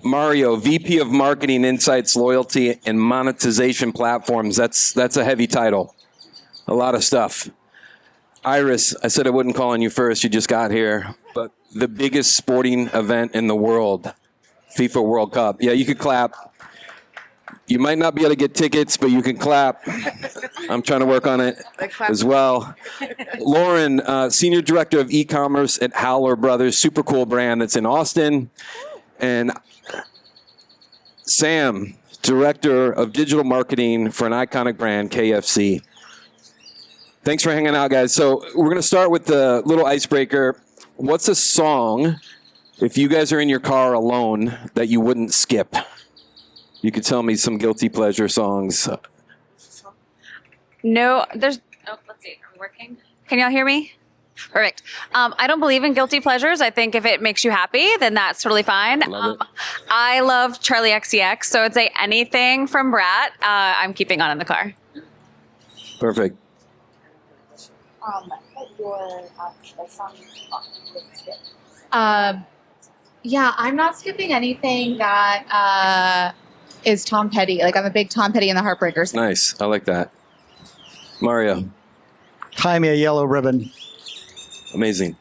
Mario, VP of Marketing, Insights, Loyalty, and Monetization Platforms. That's a heavy title. A lot of stuff. Iris, I said I wouldn't call on you first. You just got here. But the biggest sporting event in the world, FIFA World Cup. Yeah, you could clap. You might not be able to get tickets, but you can clap. I'm trying to work on it as well. Lauren, Senior Director of Ecommerce at Howler Brothers, super cool brand that's in Austin. And Sam, Director of Digital Marketing for an iconic brand, KFC. Thanks for hanging out, guys. So we're going to start with the little icebreaker. What's a song, if you guys are in your car alone, that you wouldn't skip? You could tell me some guilty pleasure songs. No, let's see, are we working? Can y'all hear me? Perfect. I don't believe in guilty pleasures. I think if it makes you happy, then that's totally fine. I love Charlie XCX, so I'd say anything from Brat, I'm keeping on in the car. Perfect. Yeah, I'm not skipping anything that is Tom Petty. Like, I'm a big Tom Petty and the Heartbreakers. Nice. I like that. Mario. Tie Me a Yellow Ribbon. Amazing.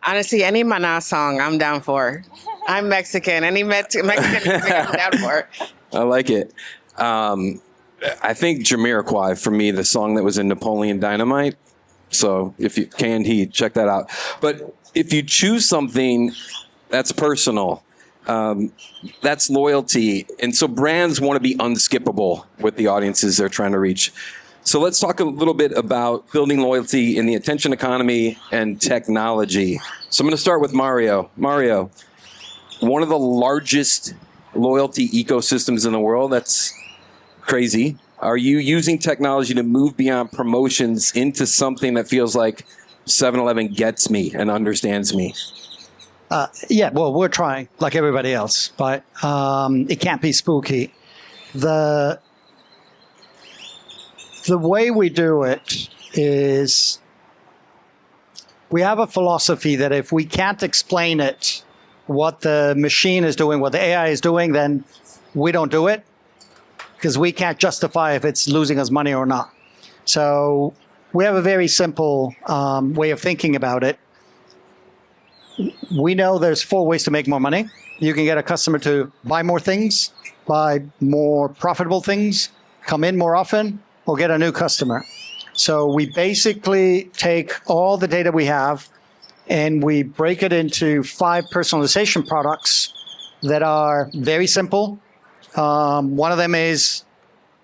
Honestly, any Maná song, I'm down for. I'm Mexican. Any Mexican music, I'm down for. I like it. I think Jamiroquai, for me, the song that was in Napoleon Dynamite. So if you Canned Heat, check that out. But if you choose something that's personal, that's loyalty. And so brands want to be unskippable with the audiences they're trying to reach. So let's talk a little bit about building loyalty in the attention economy and technology. So I'm going to start with Mario. Mario, one of the largest loyalty ecosystems in the world. That's crazy. Are you using technology to move beyond promotions into something that feels like 7-Eleven gets me and understands me? Yeah, well, we're trying, like everybody else, but it can't be spooky. The way we do it is we have a philosophy that if we can't explain it, what the machine is doing, what the AI is doing, then we don't do it, because we can't justify if it's losing us money or not. So we have a very simple way of thinking about it. We know there's 4 ways to make more money. You can get a customer to buy more things, buy more profitable things, come in more often, or get a new customer. So we basically take all the data we have and we break it into 5 personalization products that are very simple. One of them is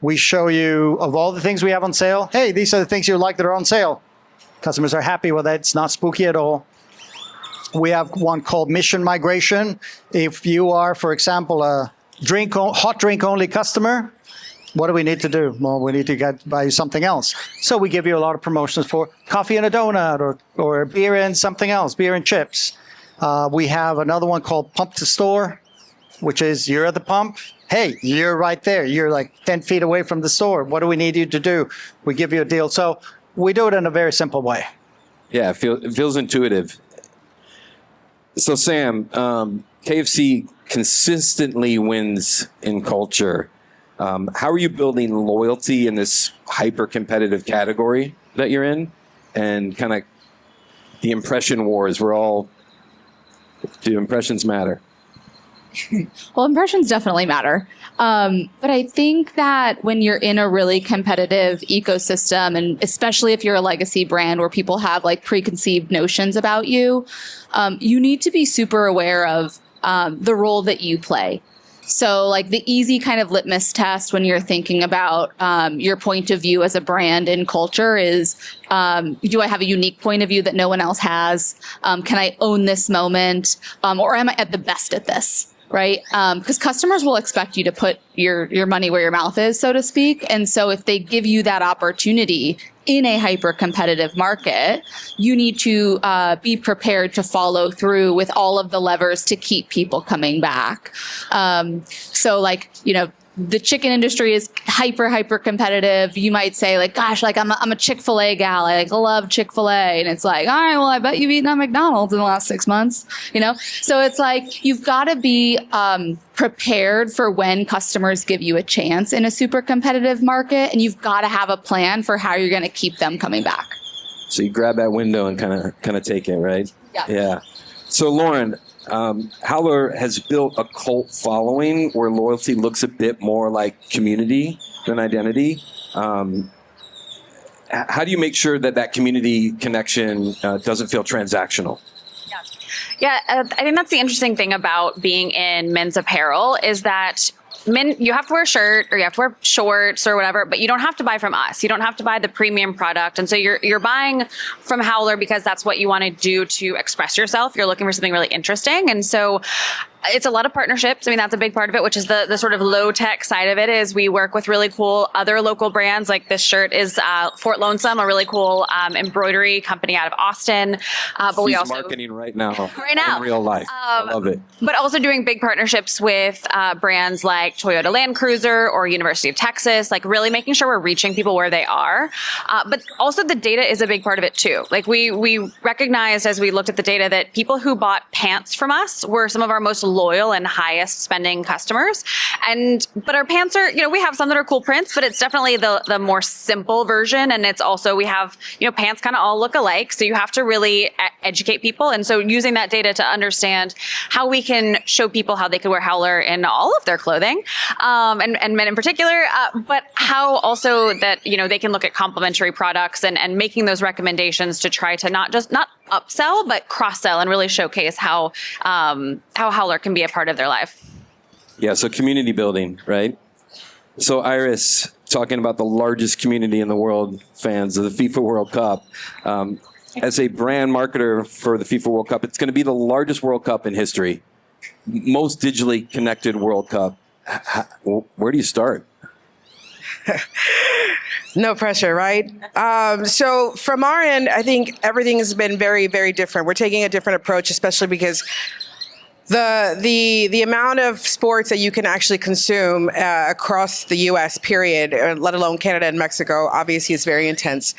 we show you, of all the things we have on sale, hey, these are the things you like that are on sale. Customers are happy with it. It's not spooky at all. We have one called Mission Migration. If you are, for example, a hot drink only customer, what do we need to do? Well, we need to buy you something else. So we give you a lot of promotions for coffee and a donut or beer and something else, beer and chips. We have another one called Pump to Store, which is you're at the pump. Hey, you're right there. You're like 10 feet away from the store. What do we need you to do? We give you a deal. So we do it in a very simple way. Yeah, it feels intuitive. So Sam, KFC consistently wins in culture. How are you building loyalty in this hyper-competitive category that you're in? And kind of the impression wars, do impressions matter? Well, impressions definitely matter. But I think that when you're in a really competitive ecosystem, and especially if you're a legacy brand where people have like preconceived notions about you, you need to be super aware of the role that you play. So like the easy kind of litmus test when you're thinking about your point of view as a brand in culture is, do I have a unique point of view that no one else has? Can I own this moment? Or am I at the best at this? Right? Because customers will expect you to put your money where your mouth is, so to speak. And so if they give you that opportunity in a hyper competitive market, you need to be prepared to follow through with all of the levers to keep people coming back. So like, the chicken industry is hyper competitive. You might say like, gosh, like I'm a Chick-fil-A gal. I like love Chick-fil-A. And it's like, all right, well, I bet you've eaten at McDonald's in the last 6 months, you know? So it's like, you've got to be prepared for when customers give you a chance in a super competitive market. And you've got to have a plan for how you're going to keep them coming back. So you grab that window and kind of take it, right? Yeah. So Lauren, Howler has built a cult following where loyalty looks a bit more like community than identity. How do you make sure that community connection doesn't feel transactional? Yeah, I think that's the interesting thing about being in men's apparel is that men, you have to wear a shirt or you have to wear shorts or whatever, but you don't have to buy from us. You don't have to buy the premium product. And so you're buying from Howler because that's what you want to do to express yourself. You're looking for something really interesting. And so it's a lot of partnerships. I mean, that's a big part of it, which is the sort of low tech side of it is we work with really cool other local brands. Like this shirt is Fort Lonesome, a really cool embroidery company out of Austin. But we also marketing right now in real life. I love it. But also doing big partnerships with brands like Toyota Land Cruiser or University of Texas, like really making sure we're reaching people where they are. But also the data is a big part of it too. Like we recognized as we looked at the data that people who bought pants from us were some of our most loyal and highest spending customers. But our pants are, we have some that are cool prints, but it's definitely the more simple version. And it's also, we have, pants kind of all look alike. So you have to really educate people. And so using that data to understand how we can show people how they could wear Howler in all of their clothing, and men in particular, but how also that, they can look at complementary products and making those recommendations to try to not upsell, but cross-sell and really showcase how Howler can be a part of their life. Yeah, so community building, right? So Iris, talking about the largest community in the world, fans of the FIFA World Cup. As a brand marketer for the FIFA World Cup, it's going to be the largest World Cup in history. Most digitally connected World Cup. Where do you start? No pressure, right? So from our end, I think everything has been very, very different. We're taking a different approach, especially because the amount of sports that you can actually consume across the U.S., period, let alone Canada and Mexico, obviously is very intense.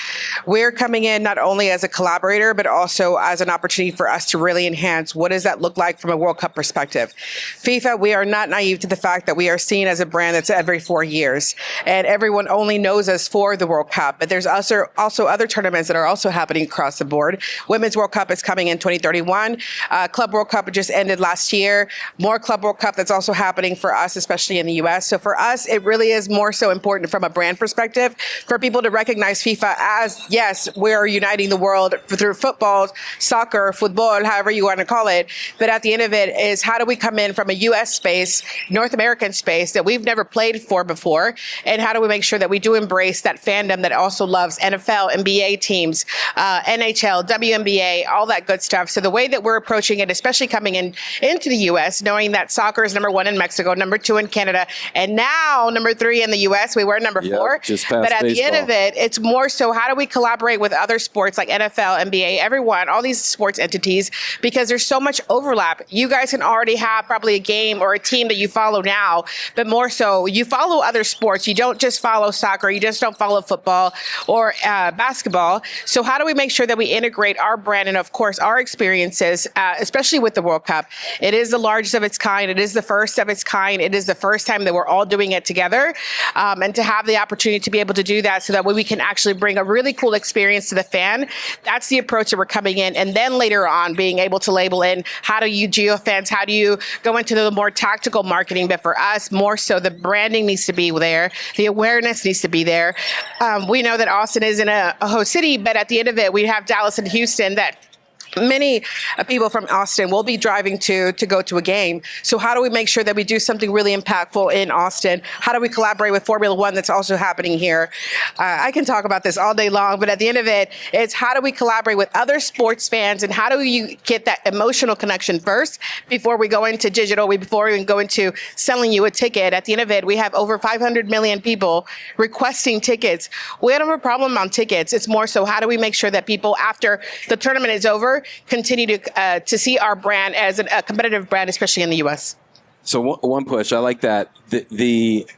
We're coming in not only as a collaborator, but also as an opportunity for us to really enhance what does that look like from a World Cup perspective. FIFA, we are not naive to the fact that we are seen as a brand that's every 4 years, and everyone only knows us for the World Cup. But there's also other tournaments that are also happening across the board. Women's World Cup is coming in 2031. Club World Cup just ended last year. More Club World Cup that's also happening for us, especially in the US. So for us, it really is more so important from a brand perspective for people to recognize FIFA as, yes, we're uniting the world through football, soccer, football, however you want to call it. But at the end of it is how do we come in from a US space, North American space that we've never played for before? And how do we make sure that we do embrace that fandom that also loves NFL, NBA teams, NHL, WNBA, all that good stuff. So the way that we're approaching it, especially coming into the U.S., knowing that soccer is number 1 in Mexico, number 2 in Canada, and now number 3 in the U.S. We were number 4. But at the end of it, it's more so how do we collaborate with other sports like NFL, NBA, everyone, all these sports entities, because there's so much overlap. You guys can already have probably a game or a team that you follow now, but more so you follow other sports. You don't just follow soccer. You just don't follow football or basketball. So how do we make sure that we integrate our brand and, of course, our experiences, especially with the World Cup? It is the largest of its kind. It is the first of its kind. It is the first time that we're all doing it together. And to have the opportunity to be able to do that so that way we can actually bring a really cool experience to the fan. That's the approach that we're coming in. And then later on being able to label in how do you geofence, how do you go into the more tactical marketing. But for us, more so the branding needs to be there. The awareness needs to be there. We know that Austin isn't a host city, but at the end of it, we have Dallas and Houston that many people from Austin will be driving to go to a game. So how do we make sure that we do something really impactful in Austin? How do we collaborate with Formula One that's also happening here? I can talk about this all day long, but at the end of it, it's how do we collaborate with other sports fans and how do you get that emotional connection first before we go into digital, before we even go into selling you a ticket. At the end of it, we have over 500 million people requesting tickets. We don't have a problem on tickets. It's more so how do we make sure that people after the tournament is over continue to see our brand as a competitive brand, especially in the U.S. So one push, I like that. The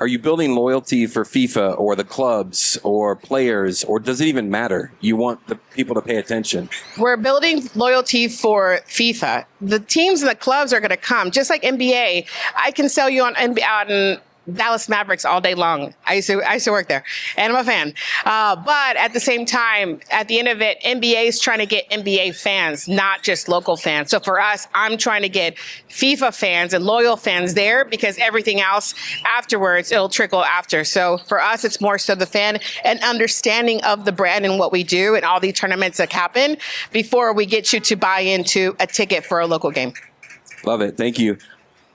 Are you building loyalty for FIFA or the clubs or players, or does it even matter? You want the people to pay attention. We're building loyalty for FIFA. The teams and the clubs are going to come, just like NBA. I can sell you on Dallas Mavericks all day long. I used to work there, and I'm a fan. But at the same time, at the end of it, NBA is trying to get NBA fans, not just local fans. So for us, I'm trying to get FIFA fans and loyal fans there, because everything else afterwards, it'll trickle after. So for us, it's more so the fan and understanding of the brand and what we do and all the tournaments that happen before we get you to buy into a ticket for a local game. Love it. Thank you.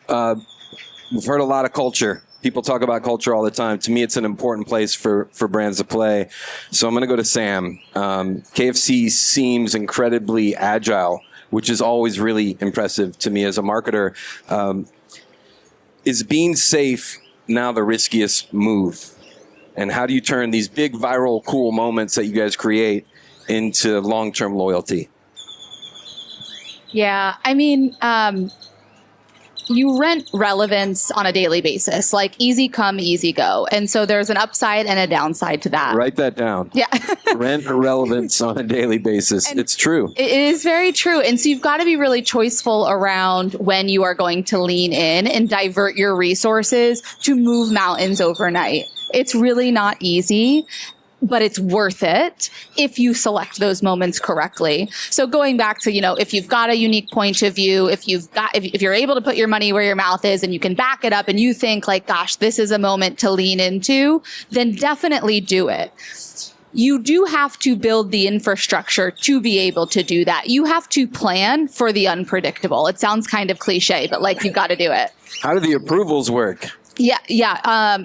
We've heard a lot of culture. People talk about culture all the time. To me, it's an important place for brands to play. So I'm going to go to Sam. KFC seems incredibly agile, which is always really impressive to me as a marketer. Is being safe now the riskiest move? And how do you turn these big viral cool moments that you guys create into long-term loyalty? Yeah, I mean, you rent relevance on a daily basis, like easy come, easy go. And so there's an upside and a downside to that. Write that down. Yeah. Rent relevance on a daily basis. And it's true. It is very true. And so you've got to be really choiceful around when you are going to lean in and divert your resources to move mountains overnight. It's really not easy, but it's worth it if you select those moments correctly. So going back to, if you've got a unique point of view, if you're able to put your money where your mouth is and you can back it up and you think like, gosh, this is a moment to lean into, then definitely do it. You do have to build the infrastructure to be able to do that. You have to plan for the unpredictable. It sounds kind of cliche, but like you've got to do it. How do the approvals work? Yeah. I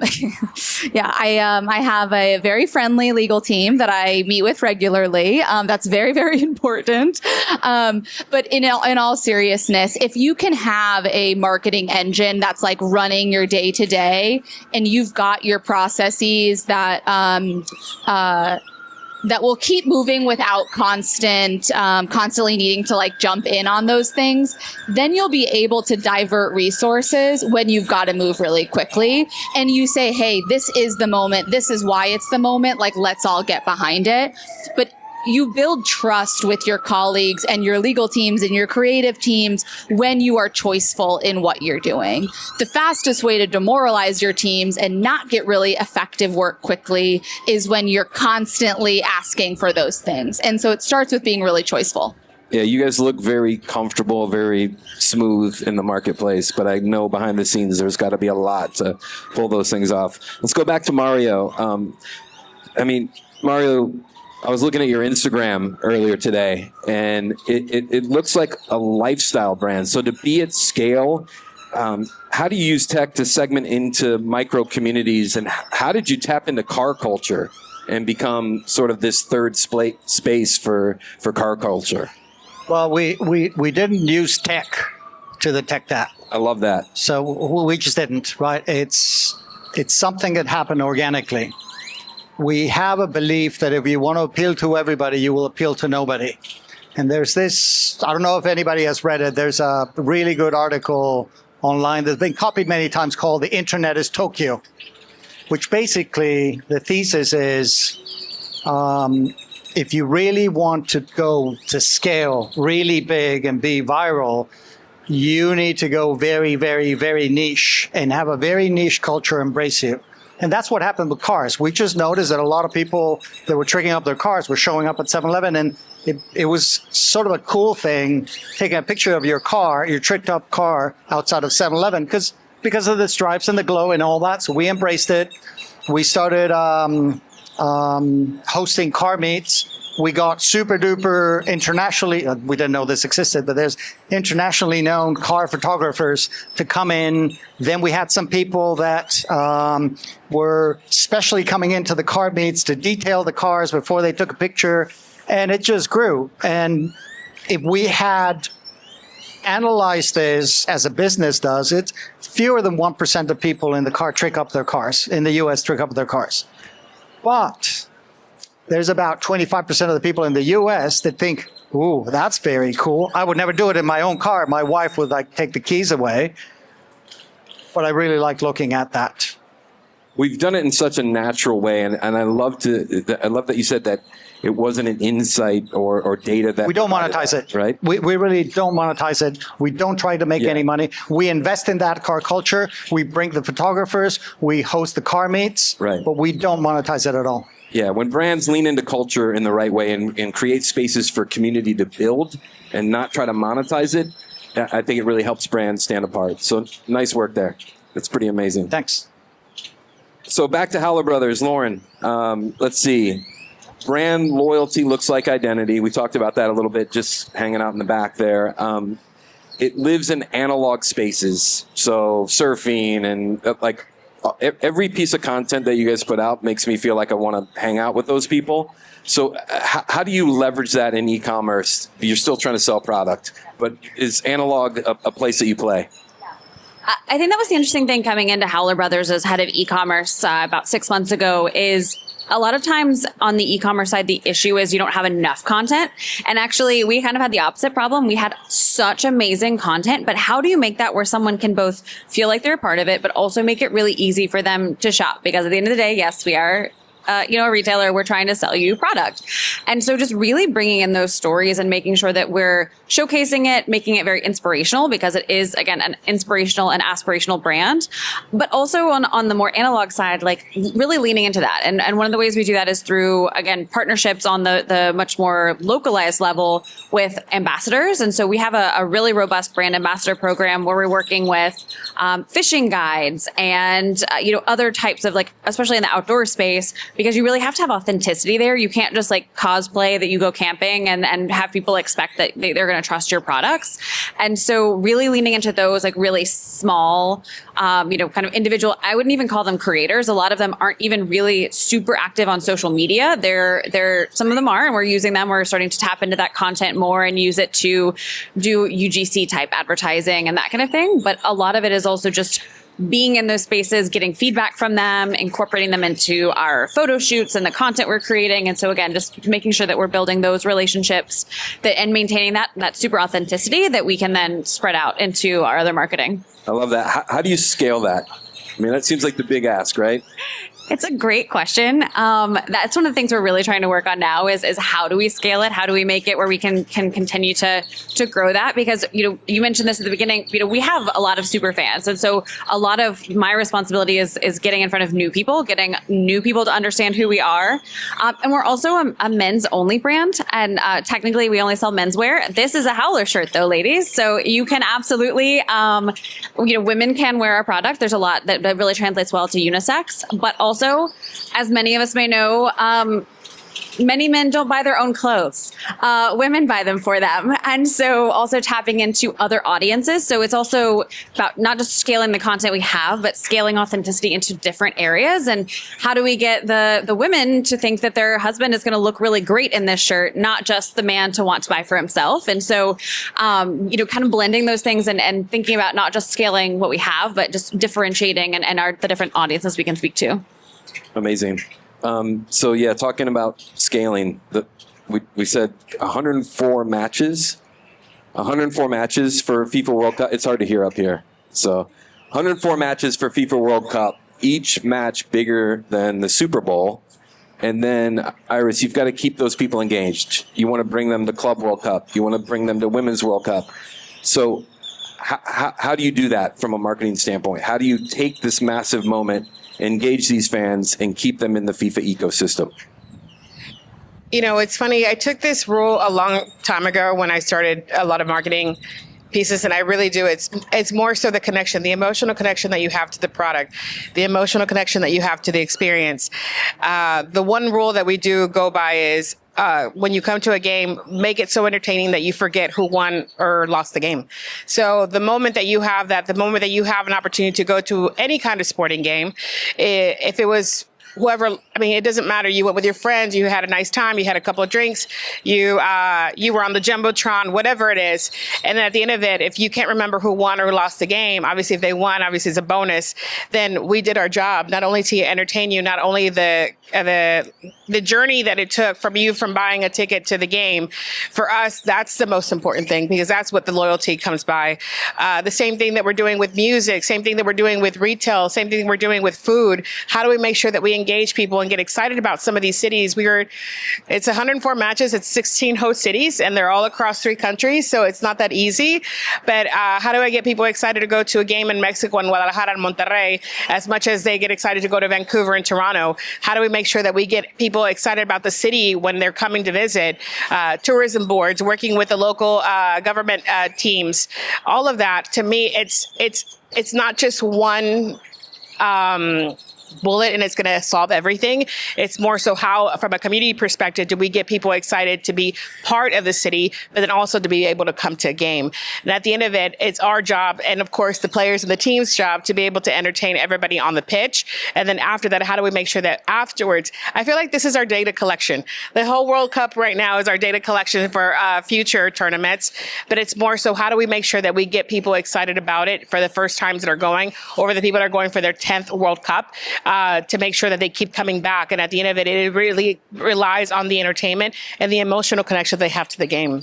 have a very friendly legal team that I meet with regularly. That's very, very important. But in all seriousness, if you can have a marketing engine that's like running your day to day, and you've got your processes that will keep moving without constantly needing to like jump in on those things, then you'll be able to divert resources when you've got to move really quickly. And you say, hey, this is the moment. This is why it's the moment. Like, let's all get behind it. But you build trust with your colleagues and your legal teams and your creative teams when you are choiceful in what you're doing. The fastest way to demoralize your teams and not get really effective work quickly is when you're constantly asking for those things. And so it starts with being really choiceful. Yeah, you guys look very comfortable, very smooth in the marketplace, but I know behind the scenes there's got to be a lot to pull those things off. Let's go back to Mario. Mario, I was looking at your Instagram earlier today, and it looks like a lifestyle brand. So to be at scale, how do you use tech to segment into micro communities, and how did you tap into car culture and become sort of this third space for car culture? Well, we didn't use tech to the tech that. I love that. So we just didn't, right? It's something that happened organically. We have a belief that if you want to appeal to everybody, you will appeal to nobody. And there's this, I don't know if anybody has read it, there's a really good article online that's been copied many times called The Internet is Tokyo, which basically the thesis is if you really want to go to scale really big and be viral, you need to go very, very, very niche and have a very niche culture embrace you. And that's what happened with cars. We just noticed that a lot of people that were tricking up their cars were showing up at 7-Eleven, and it was sort of a cool thing, taking a picture of your car, your tricked up car outside of 7-Eleven, because of the stripes and the glow and all that. So we embraced it. We started hosting car meets. We got super duper internationally, we didn't know this existed, but there's internationally known car photographers to come in. Then we had some people that were specially coming into the car meets to detail the cars before they took a picture. And it just grew. And if we had analyzed this as a business does, it's fewer than 1% of people in the car trick up their cars, in the US trick up their cars. But there's about 25% of the people in the US that think, ooh, that's very cool. I would never do it in my own car. My wife would like take the keys away. But I really like looking at that. we've done it in such a natural way, and I love that you said that it wasn't an insight or data that We don't monetize it. right? We really don't monetize it. We don't try to make Yeah. any money. We invest in that car culture. We bring the photographers. We host the car meets. Right. But we don't monetize it at all. Yeah, when brands lean into culture in the right way and create spaces for community to build and not try to monetize it, I think it really helps brands stand apart. So nice work there. That's pretty amazing. Thanks. So back to Howler Brothers, Lauren. Let's see. Brand loyalty looks like identity. We talked about that a little bit, just hanging out in the back there. It lives in analog spaces. So surfing and like every piece of content that you guys put out makes me feel like I want to hang out with those people. So how do you leverage that in e-commerce? You're still trying to sell product, but is analog a place that you play? I think that was the interesting thing coming into Howler Brothers as head of e-commerce about 6 months ago is a lot of times on the e-commerce side, the issue is you don't have enough content. And actually, we kind of had the opposite problem. We had such amazing content, but how do you make that where someone can both feel like they're a part of it, but also make it really easy for them to shop? Because at the end of the day, yes, we are a retailer, we're trying to sell you product. And so just really bringing in those stories and making sure that we're showcasing it, making it very inspirational because it is, again, an inspirational and aspirational brand, but also on the more analog side, like really leaning into that. And one of the ways we do that is through, again, partnerships on the much more localized level with ambassadors. And so we have a really robust brand ambassador program where we're working with fishing guides and, other types of like, especially in the outdoor space, because you really have to have authenticity there. You can't just like cosplay that you go camping and have people expect that they're going to trust your products. And so really leaning into those like really small, kind of individual, I wouldn't even call them creators. A lot of them aren't even really super active on social media. They're some of them are, and we're using them. We're starting to tap into that content more and use it to do UGC type advertising and that kind of thing. But a lot of it is also just being in those spaces, getting feedback from them, incorporating them into our photo shoots and the content we're creating. And so again, just making sure that we're building those relationships and maintaining that super authenticity that we can then spread out into our other marketing. I love that. How do you scale that? I mean, that seems like the big ask, right? It's a great question. That's one of the things we're really trying to work on now is how do we scale it? How do we make it where we can continue to grow that? Because, you mentioned this at the beginning, we have a lot of super fans. And so a lot of my responsibility is getting in front of new people, getting new people to understand who we are. And we're also a men's only brand. And technically we only sell menswear. This is a Howler shirt though, ladies. So you can absolutely, women can wear our product. There's a lot that really translates well to unisex, but also, as many of us may know, many men don't buy their own clothes. Women buy them for them. And so also tapping into other audiences. So it's also about not just scaling the content we have, but scaling authenticity into different areas. And how do we get the women to think that their husband is going to look really great in this shirt, not just the man to want to buy for himself. And so, kind of blending those things and thinking about not just scaling what we have, but just differentiating and the different audiences we can speak to. Amazing. So yeah, talking about scaling, we said 104 matches for FIFA World Cup. It's hard to hear up here. So 104 matches for FIFA World Cup, each match bigger than the Super Bowl. And then, Iris, you've got to keep those people engaged. You want to bring them to Club World Cup. You want to bring them to Women's World Cup. So how do you do that from a marketing standpoint? How do you take this massive moment, engage these fans, and keep them in the FIFA ecosystem? It's funny. I took this rule a long time ago when I started a lot of marketing pieces, and I really do. It's more so the connection, the emotional connection that you have to the product, the emotional connection that you have to the experience. The one rule that we do go by is when you come to a game, make it so entertaining that you forget who won or lost the game. So the moment that you have an opportunity to go to any kind of sporting game, if it was whoever, I mean, it doesn't matter. You went with your friends, you had a nice time, you had a couple of drinks, you were on the Jumbotron, whatever it is. And then at the end of it, if you can't remember who won or who lost the game, obviously if they won, obviously it's a bonus, then we did our job, not only to entertain you, not only the journey that it took from buying a ticket to the game. For us, that's the most important thing, because that's what the loyalty comes by. The same thing that we're doing with music, same thing that we're doing with retail, same thing we're doing with food. How do we make sure that we engage people and get excited about some of these cities? It's 104 matches, it's 16 host cities, and they're all across 3 countries, so it's not that easy. But how do I get people excited to go to a game in Mexico, in Guadalajara, and Monterrey, as much as they get excited to go to Vancouver and Toronto? How do we make sure that we get people excited about the city when they're coming to visit? Tourism boards, working with the local government teams, all of that. To me, it's not just one bullet and it's going to solve everything. It's more so how, from a community perspective, do we get people excited to be part of the city, but then also to be able to come to a game. And at the end of it, it's our job, and of course the players and the team's job, to be able to entertain everybody on the pitch. And then after that, how do we make sure that afterwards, I feel like this is our data collection. The whole World Cup right now is our data collection for future tournaments, but it's more so how do we make sure that we get people excited about it for the first times that are going, or for the people that are going for their 10th World Cup, to make sure that they keep coming back. And at the end of it, it really relies on the entertainment and the emotional connection they have to the game.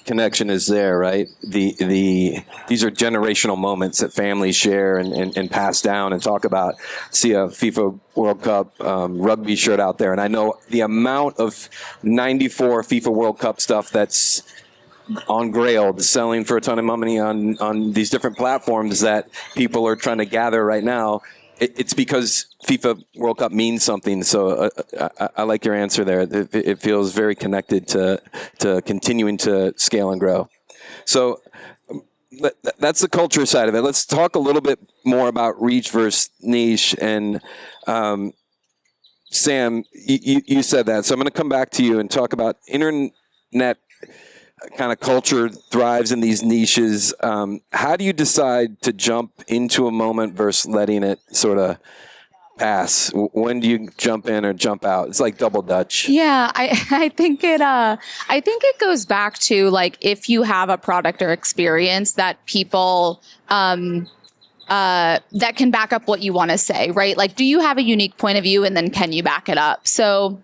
Connection is there, right? These are generational moments that families share and pass down and talk about. See a FIFA World Cup rugby shirt out there, and I know the amount of 94 FIFA World Cup stuff that's on Grail, selling for a ton of money on these different platforms that people are trying to gather right now. It's because FIFA World Cup means something. So I like your answer there. It feels very connected to continuing to scale and grow. So that's the culture side of it. Let's talk a little bit more about reach versus niche. And Sam, you said that. So I'm going to come back to you and talk about internet kind of culture thrives in these niches. How do you decide to jump into a moment versus letting it sort of pass? When do you jump in or jump out? It's like double Dutch. Yeah, I think it goes back to, like, if you have a product or experience that people that can back up what you want to say, right? Like, do you have a unique point of view, and then can you back it up? So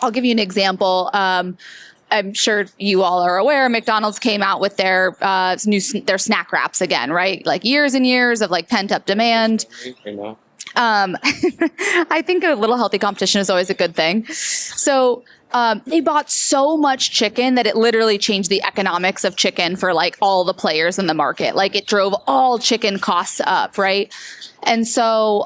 I'll give you an example. I'm sure you all are aware, McDonald's came out with their snack wraps again, right? Like, years and years of like pent up demand. I think a little healthy competition is always a good thing. So they bought so much chicken that it literally changed the economics of chicken for like all the players in the market. Like, it drove all chicken costs up, right? And so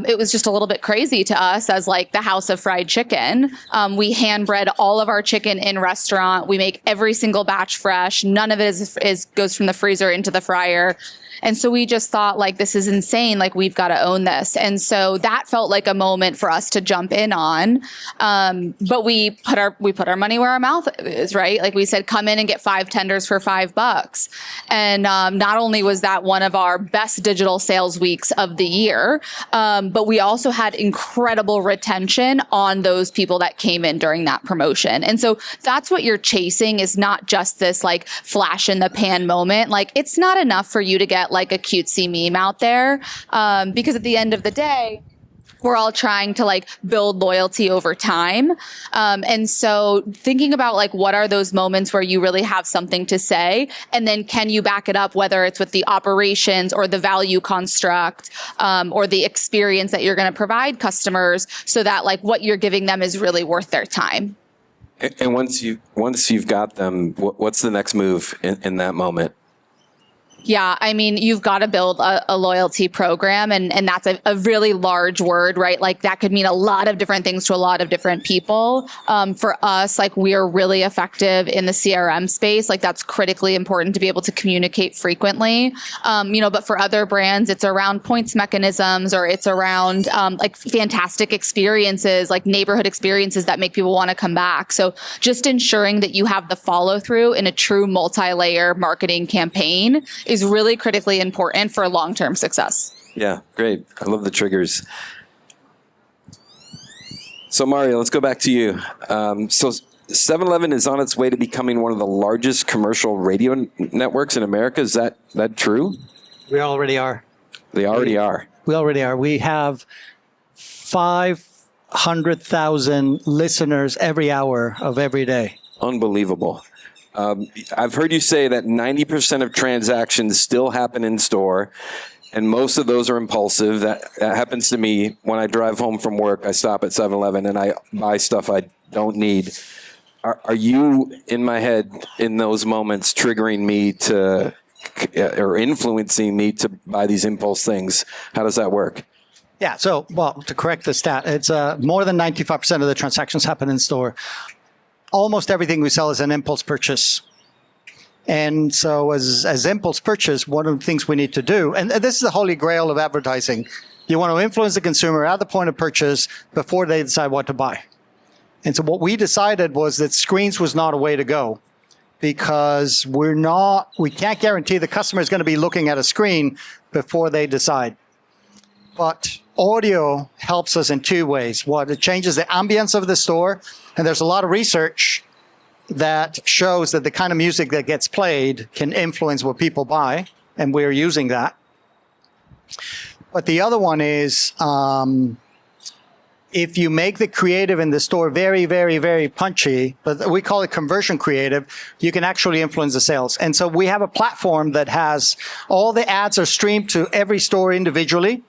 it was just a little bit crazy to us as like the house of fried chicken. We hand bread all of our chicken in restaurant. We make every single batch fresh. None of it goes from the freezer into the fryer. And so we just thought, like, this is insane. Like, we've got to own this. And so that felt like a moment for us to jump in on. But we put our money where our mouth is, right? Like, we said, come in and get 5 tenders for $5. And not only was that one of our best digital sales weeks of the year, but we also had incredible retention on those people that came in during that promotion. And so that's what you're chasing, is not just this like flash in the pan moment. Like, it's not enough for you to get like a cutesy meme out there, because at the end of the day, we're all trying to like build loyalty over time. And so thinking about like, what are those moments where you really have something to say? And then can you back it up, whether it's with the operations or the value construct, or the experience that you're going to provide customers, so that like what you're giving them is really worth their time. And once you've got them, what's the next move in that moment? Yeah, I mean, you've got to build a loyalty program, and that's a really large word, right? Like, that could mean a lot of different things to a lot of different people. For us, like, we are really effective in the CRM space. Like, that's critically important to be able to communicate frequently. But for other brands, it's around points mechanisms, or it's around like fantastic experiences, like neighborhood experiences that make people want to come back. So just ensuring that you have the follow through in a true multi-layer marketing campaign is really critically important for long-term success. Yeah, great. I love the triggers. So Mario, let's go back to you. So 7-Eleven is on its way to becoming one of the largest commercial radio networks in America. Is that true? We already are. They already are. We already are. We have 500,000 listeners every hour of every day. Unbelievable. I've heard you say that 90% of transactions still happen in store, and most of those are impulsive. That happens to me when I drive home from work. I stop at 7-Eleven and I buy stuff I don't need. Are you, in my head, in those moments, triggering me to, or influencing me to buy these impulse things? How does that work? Yeah, so, well, to correct the stat, it's more than 95% of the transactions happen in store. Almost everything we sell is an impulse purchase. And so as impulse purchase, one of the things we need to do, and this is the holy grail of advertising, you want to influence the consumer at the point of purchase before they decide what to buy. And so what we decided was that screens was not a way to go, because we can't guarantee the customer is going to be looking at a screen before they decide. But audio helps us in two ways. One, it changes the ambience of the store, and there's a lot of research that shows that the kind of music that gets played can influence what people buy, and we're using that. But the other one is, if you make the creative in the store very, very, very punchy, but we call it conversion creative, you can actually influence the sales. And so we have a platform that has all the ads are streamed to every store individually.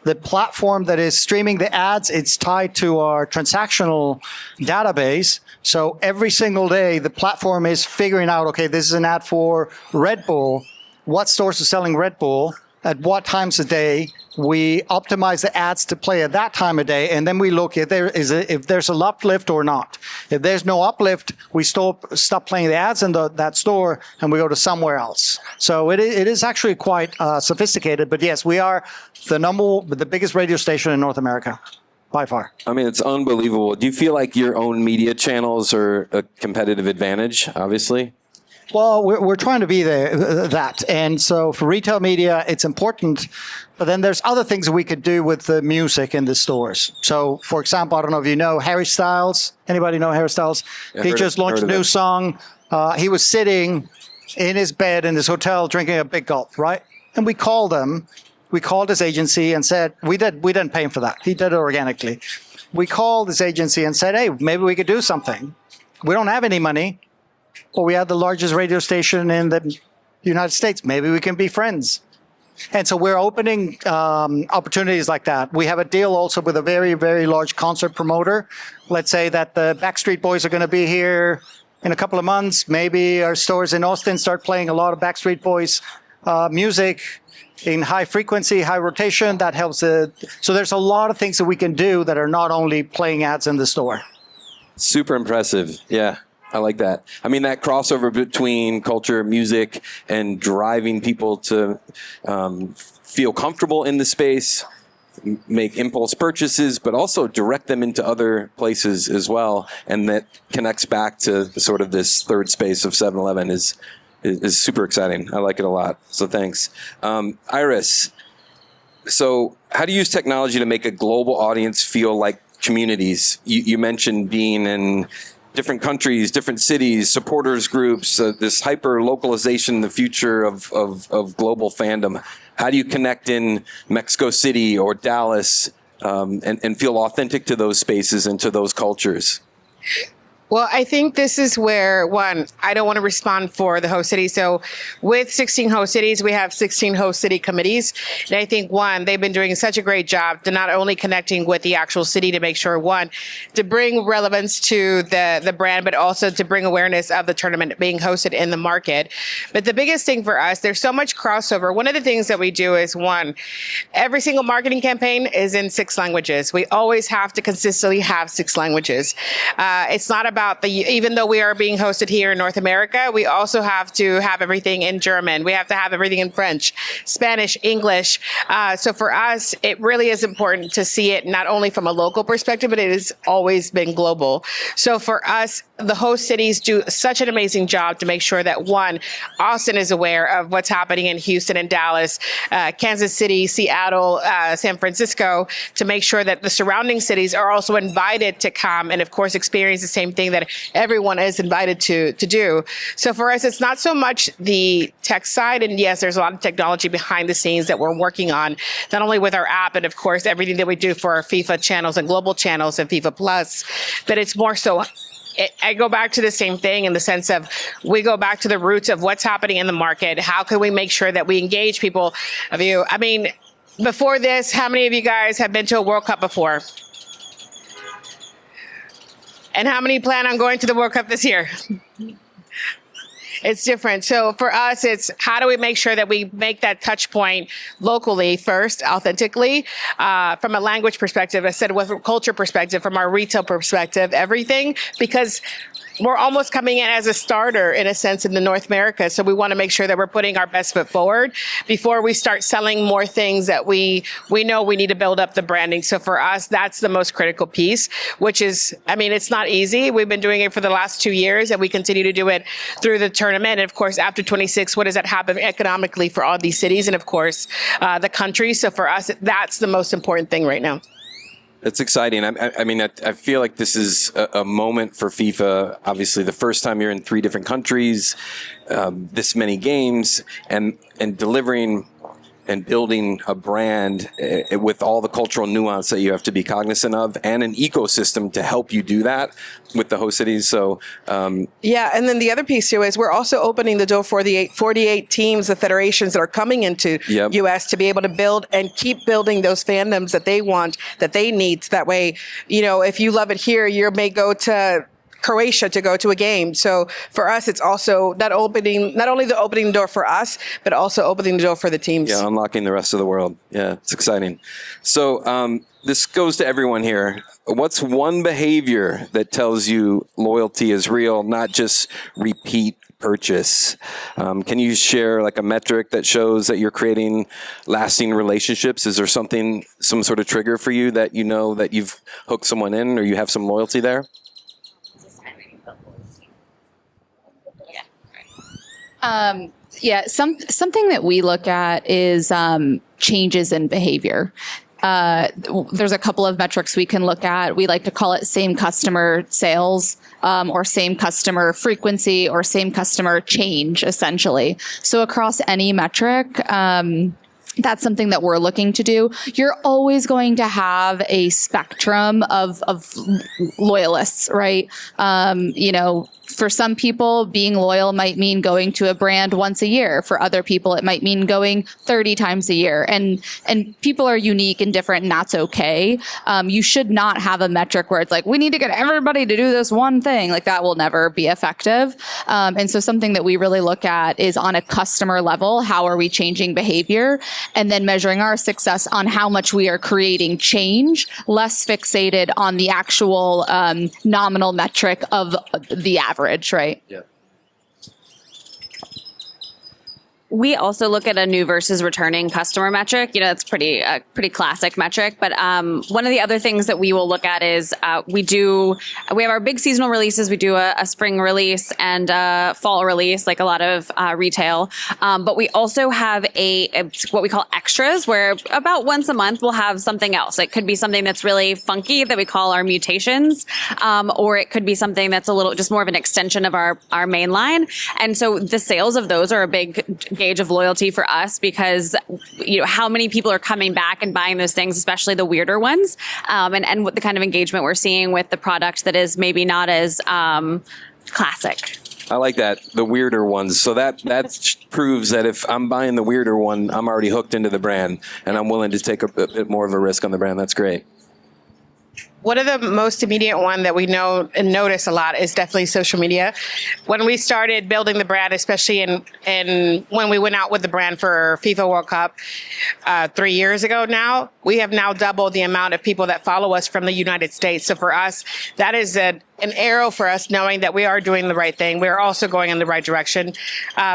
The platform that is streaming the ads, it's tied to our transactional database. So every single day, the platform is figuring out, okay, this is an ad for Red Bull. What stores are selling Red Bull? At what times a day? We optimize the ads to play at that time of day, and then we look if there's an uplift or not. If there's no uplift, we stop playing the ads in that store, and we go to somewhere else. So it is actually quite sophisticated. But yes, we are the biggest radio station in North America, by far. I mean, it's unbelievable. Do you feel like your own media channels are a competitive advantage, obviously? Well, we're trying to be that. And so for retail media, it's important. But then there's other things that we could do with the music in the stores. So, for example, I don't know if you know Harry Styles. Anybody know Harry Styles? Yeah, he just launched a new song. He was sitting in his bed in his hotel drinking a big gulp, right? And we called him. We called his agency and said, we didn't pay him for that. He did it organically. We called his agency and said, hey, maybe we could do something. We don't have any money. Well, we have the largest radio station in the United States. Maybe we can be friends. And so we're opening opportunities like that. We have a deal also with a very, very large concert promoter. Let's say that the Backstreet Boys are going to be here in a couple of months. Maybe our stores in Austin start playing a lot of Backstreet Boys music in high frequency, high rotation. That helps. So there's a lot of things that we can do that are not only playing ads in the store. Super impressive. Yeah. I like that. I mean, that crossover between culture, music, and driving people to feel comfortable in the space, make impulse purchases, but also direct them into other places as well. And that connects back to sort of this third space of 7-Eleven is super exciting. I like it a lot. So thanks. Iris, so how do you use technology to make a global audience feel like communities? You mentioned being in different countries, different cities, supporters groups, this hyper-localization, the future of global fandom. How do you connect in Mexico City or Dallas and feel authentic to those spaces and to those cultures? Well, I think this is where, one, I don't want to respond for the host city. So with 16 host cities, we have 16 host city committees. And I think, one, they've been doing such a great job to not only connecting with the actual city to make sure, one, to bring relevance to the brand, but also to bring awareness of the tournament being hosted in the market. But the biggest thing for us, there's so much crossover. One of the things that we do is, one, every single marketing campaign is in 6 languages. We always have to consistently have 6 languages. It's not about even though we are being hosted here in North America, we also have to have everything in German. We have to have everything in French, Spanish, English. So for us, it really is important to see it not only from a local perspective, but it has always been global. So for us, the host cities do such an amazing job to make sure that, one, Austin is aware of what's happening in Houston and Dallas, Kansas City, Seattle, San Francisco, to make sure that the surrounding cities are also invited to come and, of course, experience the same thing that everyone is invited to do. So for us, it's not so much the tech side. And yes, there's a lot of technology behind the scenes that we're working on, not only with our app and, of course, everything that we do for our FIFA channels and global channels and FIFA Plus, but it's more so I go back to the same thing in the sense of we go back to the roots of what's happening in the market. How can we make sure that we engage people of you? I mean, before this, how many of you guys have been to a World Cup before? And how many plan on going to the World Cup this year? It's different. So for us, it's how do we make sure that we make that touch point locally first, authentically, from a language perspective, I said with a culture perspective, from our retail perspective, everything, because we're almost coming in as a starter in a sense in the North America. So we want to make sure that we're putting our best foot forward before we start selling more things that we know we need to build up the branding. So for us, that's the most critical piece, which is, I mean, it's not easy. We've been doing it for the last 2 years and we continue to do it through the tournament. And of course, after 26, what does that happen economically for all these cities and of course, the country. So for us, that's the most important thing right now. It's exciting. I mean, I feel like this is a moment for FIFA. Obviously, the first time you're in 3 different countries, this many games, and delivering and building a brand with all the cultural nuance that you have to be cognizant of, and an ecosystem to help you do that with the host cities. So, yeah, and then the other piece too is we're also opening the door for the 48 teams, the federations that are coming into US to be able to build and keep building those fandoms that they want, that they need. So that way, you know, if you love it here, you may go to Croatia to go to a game. So for us, it's also not only the opening door for us, but also opening the door for the teams. Yeah, unlocking the rest of the world. Yeah, it's exciting. So this goes to everyone here. What's one behavior that tells you loyalty is real, not just repeat purchase? Can you share like a metric that shows that you're creating lasting relationships? Is there something, some sort of trigger for you that you know that you've hooked someone in or you have some loyalty there? Something that we look at is changes in behavior. There's a couple of metrics we can look at. We like to call it same customer sales, or same customer frequency, or same customer change, essentially. So across any metric, that's something that we're looking to do. You're always going to have a spectrum of loyalists, right? You know, for some people, being loyal might mean going to a brand once a year. For other people, it might mean going 30 times a year. And people are unique and different, and that's okay. You should not have a metric where it's like, we need to get everybody to do this one thing. Like, that will never be effective. And so something that we really look at is on a customer level, how are we changing behavior? And then measuring our success on how much we are creating change, less fixated on the actual nominal metric of the average, right? Yeah. We also look at a new versus returning customer metric. You know, it's pretty classic metric. But one of the other things that we will look at is we have our big seasonal releases. We do a spring release and a fall release, like a lot of retail. But we also have what we call extras, where about once a month we'll have something else. It could be something that's really funky that we call our mutations, or it could be something that's a little just more of an extension of our main line. And so the sales of those are a big gauge of loyalty for us, because you know how many people are coming back and buying those things, especially the weirder ones, and what the kind of engagement we're seeing with the product that is maybe not as classic. I like that, the weirder ones. So that proves that if I'm buying the weirder one, I'm already hooked into the brand, and I'm willing to take a bit more of a risk on the brand. That's great. One of the most immediate one that we know and notice a lot is definitely social media. When we started building the brand, especially in when we went out with the brand for FIFA World Cup 3 years ago now, we have now doubled the amount of people that follow us from the United States. So for us, that is an arrow for us, knowing that we are doing the right thing. We're also going in the right direction.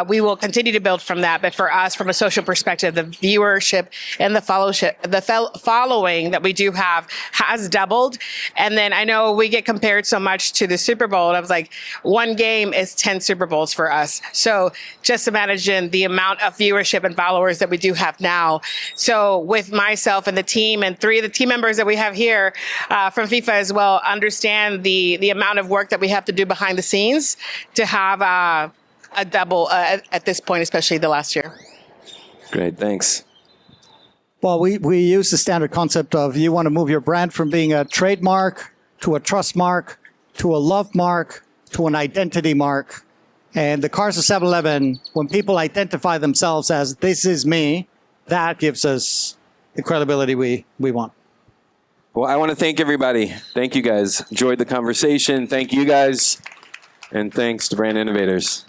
We will continue to build from that. But for us, from a social perspective, the viewership and the following that we do have has doubled world. And then I know we get compared so much to the Super Bowl. And I was like, one game is 10 Super Bowls for us. So just imagine the amount of viewership and followers that we do have now. So with myself and the team and 3 of the team members that we have here from FIFA as well, understand the amount of work that we have to do behind the scenes to have a double at this point, especially the last year. Great, thanks. Well, we use the standard concept of you want to move your brand from being a trademark to a trust mark to a love mark to an identity mark. And the cars of 7-Eleven, when people identify themselves as this is me, that gives us the credibility we want. Well, I want to thank everybody. Thank you guys. Enjoyed the conversation. Thank you guys. And thanks to Brand Innovators.